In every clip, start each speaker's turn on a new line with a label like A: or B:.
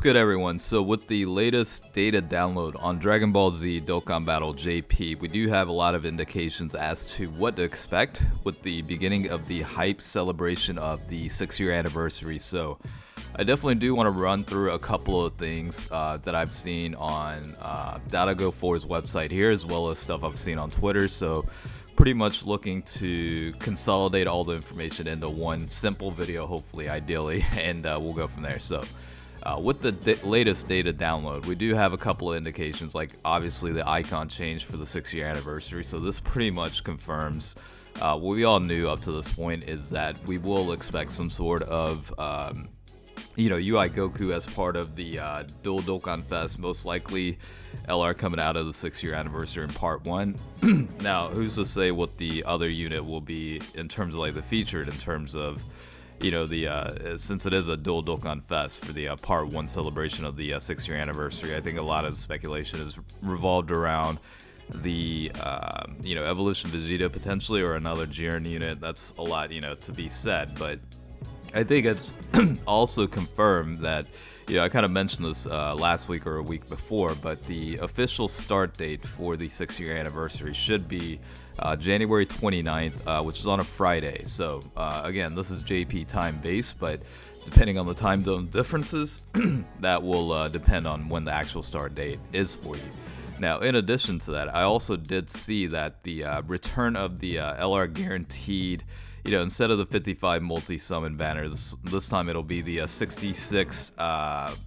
A: good, everyone? So with the latest data download on Dragon Ball Z Dokkan Battle JP, we do have a lot of indications as to what to expect with the beginning of the hype celebration of the 6-year anniversary. So I definitely do want to run through a couple of things that I've seen on DataGo4's website here, as well as stuff I've seen on Twitter. So pretty much looking to consolidate all the information into one simple video, hopefully, ideally, and we'll go from there. So with the latest data download, we do have a couple of indications, like obviously the icon change for the 6-year anniversary. So this pretty much confirms what we all knew up to this point, is that we will expect some sort of UI Goku as part of the Dual Dokkan Fest, most likely LR coming out of the 6-year anniversary in part 1. Now, who's to say what the other unit will be in terms of like the featured, in terms of since it is a Dual Dokkan Fest for the part 1 celebration of the 6-year anniversary. I think a lot of speculation is revolved around the Evolution Vegeta potentially, or another Jiren unit. That's a lot to be said, but I think it's also confirmed that, I kind of mentioned this last week or a week before, but the official start date for the 6-year anniversary should be January 29th, which is on a Friday. So again, this is JP time based, but depending on the time zone differences, that will depend on when the actual start date is for you. Now, in addition to that, I also did see that the return of the LR guaranteed, instead of the 55 multi-summon banner, this time it'll be the 66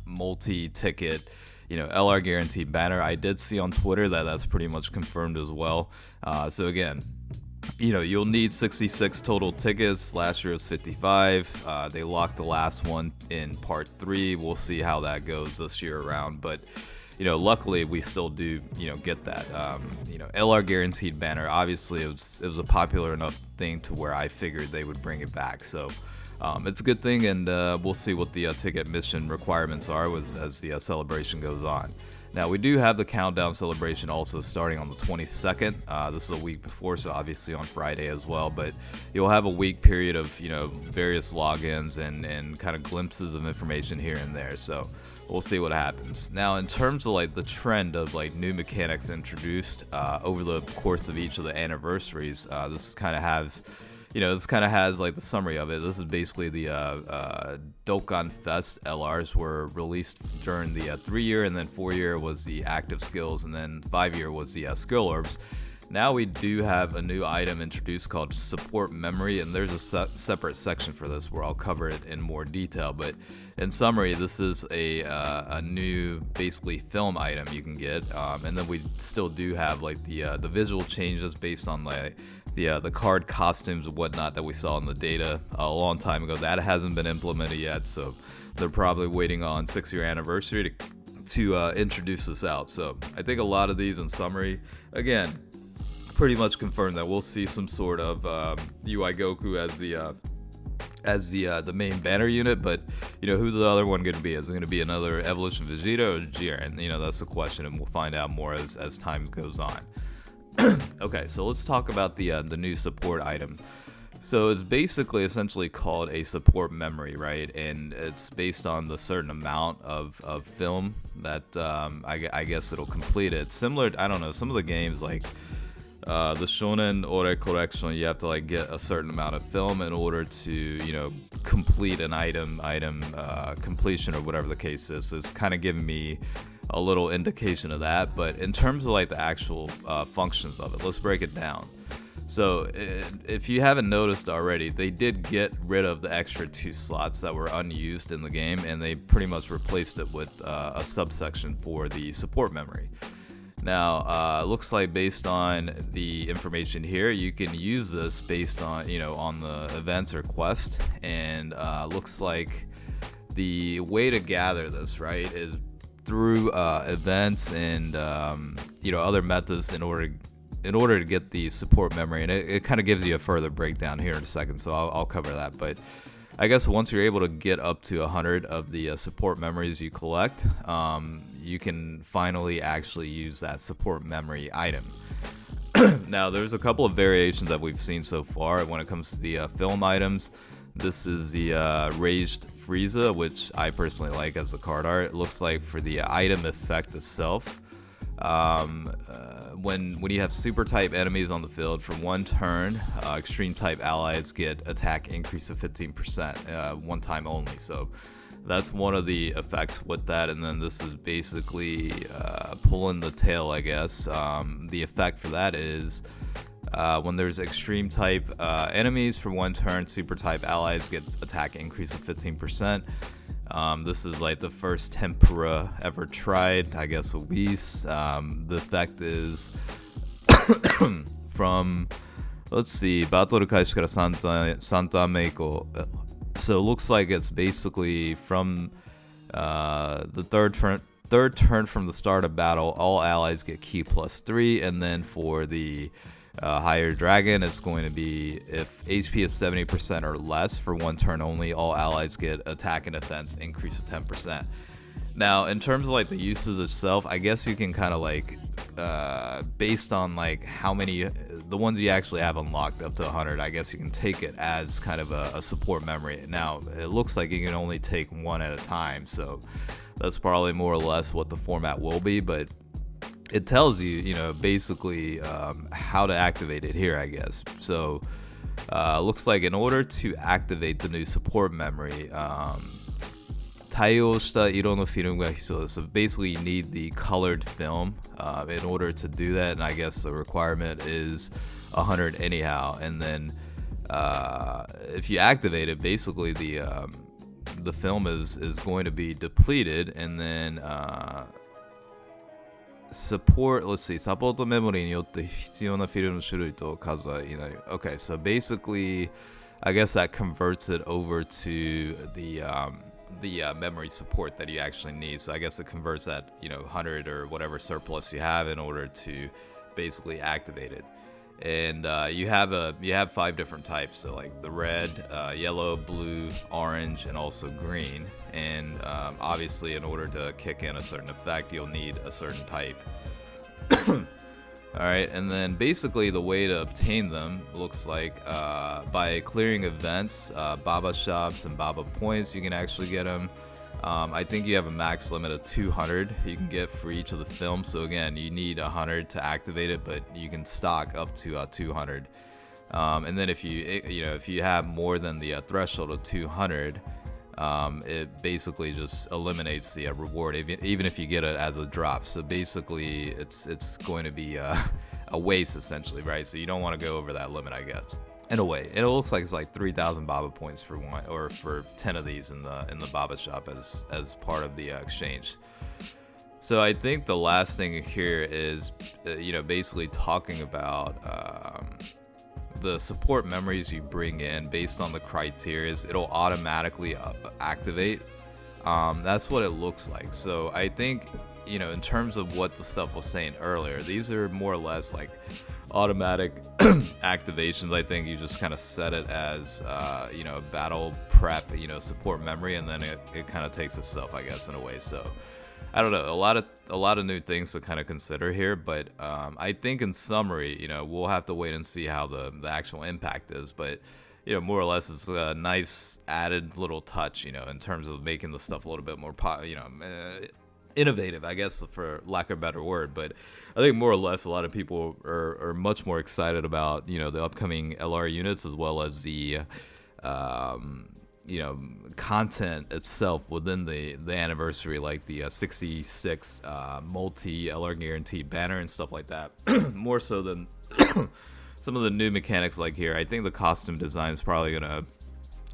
A: multi-ticket, LR guaranteed banner. I did see on Twitter that that's pretty much confirmed as well. So again, you'll need 66 total tickets. Last year was 55. They locked the last one in part 3. We'll see how that goes this year around, but luckily we still do, get that, LR guaranteed banner. Obviously, it was a popular enough thing to where I figured they would bring it back. So it's a good thing, and we'll see what the ticket mission requirements are as the celebration goes on. Now, we do have the countdown celebration also starting on the 22nd. This is a week before, so obviously on Friday as well. But you'll have a week period of, various logins and kind of glimpses of information here and there. So we'll see what happens. Now, in terms of like the trend of like new mechanics introduced over the course of each of the anniversaries, this kind of has like the summary of it. This is basically the Dokkan Fest LRs were released during the 3-year, and then 4-year was the active skills, and then 5-year was the skill orbs. Now we do have a new item introduced called Support Memory, and there's a separate section for this where I'll cover it in more detail. But in summary, this is a new basically film item you can get, and then we still do have like the visual changes based on like the card costumes and whatnot that we saw in the data a long time ago. That hasn't been implemented yet, so they're probably waiting on 6-year anniversary to introduce this out. So I think a lot of these, in summary, again, pretty much confirmed that we'll see some sort of UI Goku as the main banner unit. But who's the other one going to be? Is it going to be another Evolution Vegeta or Jiren? That's the question, and we'll find out more as time goes on. Okay, so let's talk about the new support item. So it's basically essentially called a support memory, right? And it's based on the certain amount of film that I guess it'll complete it. Similar, I don't know, some of the games like the Shonen Ore Collection, you have to like get a certain amount of film in order to complete an item completion, or whatever the case is. So it's kind of giving me a little indication of that. But in terms of like the actual functions of it, let's break it down. So if you haven't noticed already, they did get rid of the extra 2 slots that were unused in the game, and they pretty much replaced it with a subsection for the support memory. Now, looks like based on the information here, you can use this based on, on the events or quest, and looks like the way to gather this, right, is through events and other methods in order to get the support memory. And it kind of gives you a further breakdown here in a second, so I'll cover that. But I guess once you're able to get up to 100 of the support memories you collect, you can finally actually use that support memory item. Now, there's a couple of variations that we've seen so far when it comes to the film items. This is the Raged Frieza, which I personally like as a card art. It looks like for the item effect itself, when you have super type enemies on the field for one turn, extreme type allies get attack increase of 15%, one time only. So that's one of the effects with that. And then this is basically pulling the tail, I guess. The effect for that is when there's extreme type enemies for one turn, super type allies get attack increase of 15%. This is like the first tempura ever tried, I guess, with Whis. The effect is from, let's see, battle 開始から3ターン目以降. So it looks like it's basically from the third turn from the start of battle, all allies get ki +3, and then for the higher dragon, it's going to be if HP is 70% or less for one turn only, all allies get attack and defense increase of 10%. Now, in terms of like the uses itself, I guess you can kind of like based on like how many, the ones you actually have unlocked up to 100, I guess you can take it as kind of a support memory. Now, it looks like you can only take one at a time, so that's probably more or less what the format will be, but it tells you, you know, basically how to activate it here, I guess. So looks like in order to activate the new support memory, 対応した色のフィルムが必要です. So basically you need the colored film in order to do that, and I guess the requirement is 100 anyhow. And then if you activate it, basically the film is going to be depleted, and then support, let's see, サポートメモリによって必要なフィルムの種類と数はいない. Okay, so basically I guess that converts it over to the memory support that you actually need. So I guess it converts that, you know, 100 or whatever surplus you have in order to basically activate it. And you have 5 different types, so like the red, yellow, blue, orange, and also green. And obviously in order to kick in a certain effect, you'll need a certain type. Alright, and then basically the way to obtain them looks like by clearing events, Baba shops, and Baba points, you can actually get them. I think you have a max limit of 200 you can get for each of the films. So again, you need 100 to activate it, but you can stock up to 200. And then if you have more than the threshold of 200, it basically just eliminates the reward, even if you get it as a drop. So basically, it's going to be a waste essentially, right? So you don't want to go over that limit, I guess. In a way, it looks like it's like 3,000 Baba points for one, or for 10 of these in the Baba shop as part of the exchange. So I think the last thing here is, basically talking about the support memories you bring in based on the criteria. It'll automatically activate. That's what it looks like. So I think, in terms of what the stuff was saying earlier, these are more or less like automatic activations. I think you just kind of set it as battle prep, support memory, and then it kind of takes itself, I guess, in a way. So I don't know, a lot of new things to kind of consider here, but I think in summary, we'll have to wait and see how the actual impact is, but more or less it's a nice added little touch, in terms of making the stuff a little bit more innovative, I guess, for lack of a better word. But I think more or less a lot of people are much more excited about the upcoming LR units, as well as the content itself within the anniversary, like the 66 multi LR guaranteed banner and stuff like that. More so than some of the new mechanics like here. I think the costume design is probably gonna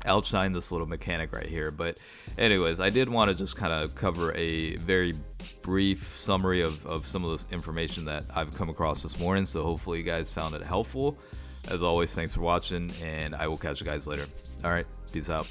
A: outshine this little mechanic right here. But anyways, I did want to just kind of cover a very brief summary of some of this information that I've come across this morning. So hopefully you guys found it helpful. As always, thanks for watching, and I will catch you guys later. All right, peace out.